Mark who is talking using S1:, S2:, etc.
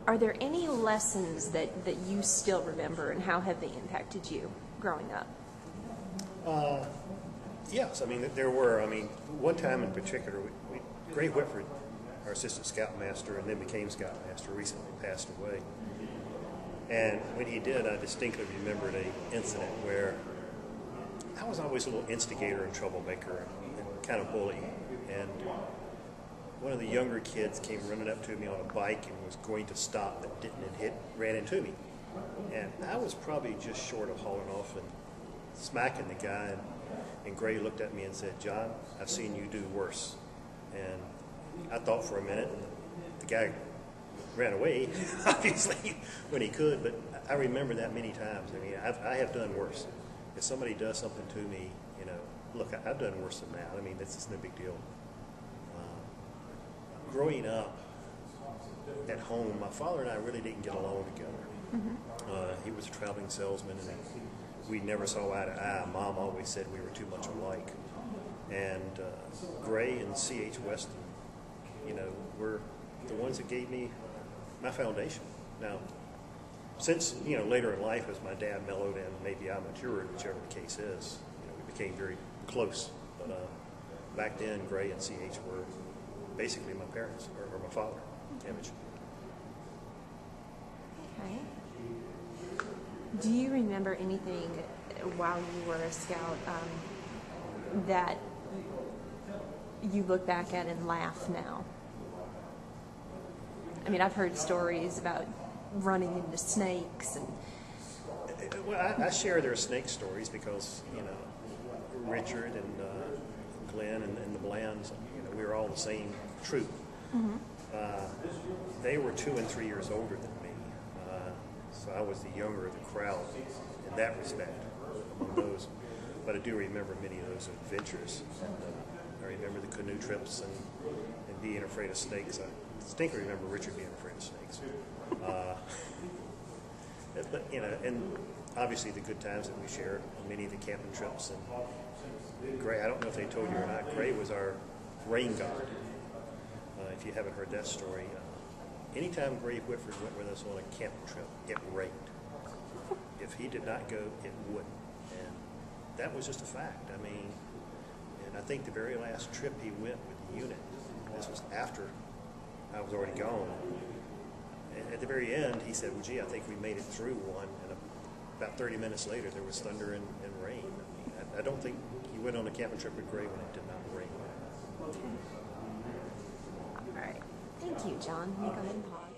S1: Are there any lessons that you still remember, and how have they impacted you growing up?
S2: Yes, I mean, there were. I mean, one time in particular, Gray Whitford, our assistant scoutmaster, and then became scoutmaster, recently passed away. And when he did, I distinctly remembered an incident where I was always a little instigator and troublemaker and kind of bully. And one of the younger kids came running up to me on a bike and was going to stop, but didn't, and ran into me. And I was probably just short of hauling off and smacking the guy. And Gray looked at me and said, "John, I've seen you do worse." And I thought for a minute, and the guy ran away, obviously, when he could, but I remember that many times. I mean, I have done worse. If somebody does something to me, you know, look, I've done worse than that. I mean, that's no big deal. Growing up at home, my father and I really didn't get along together. He was a traveling salesman, and we never saw eye to eye. Mom always said we were too much alike. And Gray and C.H. Weston, you know, were the ones that gave me my foundation. Now, since, you know, later in life, as my dad mellowed and maybe I matured, whichever the case is, you know, we became very close. But back then, Gray and C.H. were basically my parents, or my father, image.
S1: Okay. Do you remember anything while you were a scout that you look back at and laugh now? I mean, I've heard stories about running into snakes. And
S2: well, I share their snake stories because, you know, Richard and Glenn and the Blands, you know, we were all the same troop. They were 2 and 3 years older than me, so I was the younger of the crowd in that respect among those. But I do remember many of those adventures. And, I remember the canoe trips and being afraid of snakes. I distinctly remember Richard being afraid of snakes. But, you know, and obviously the good times that we shared, many of the camping trips. And Gray, I don't know if they told you or not, Gray was our rain god. If you haven't heard that story, anytime Gray Whitford went with us on a camping trip, it rained. If he did not go, it wouldn't. And that was just a fact. I mean, and I think the very last trip he went with the unit, this was after I was already gone. And at the very end, he said, "Well, gee, I think we made it through one." And about 30 minutes later, there was thunder and rain. I mean, I don't think he went on a camping trip with Gray when it did not rain.
S1: all right. Thank you, John. Let me go ahead and pause.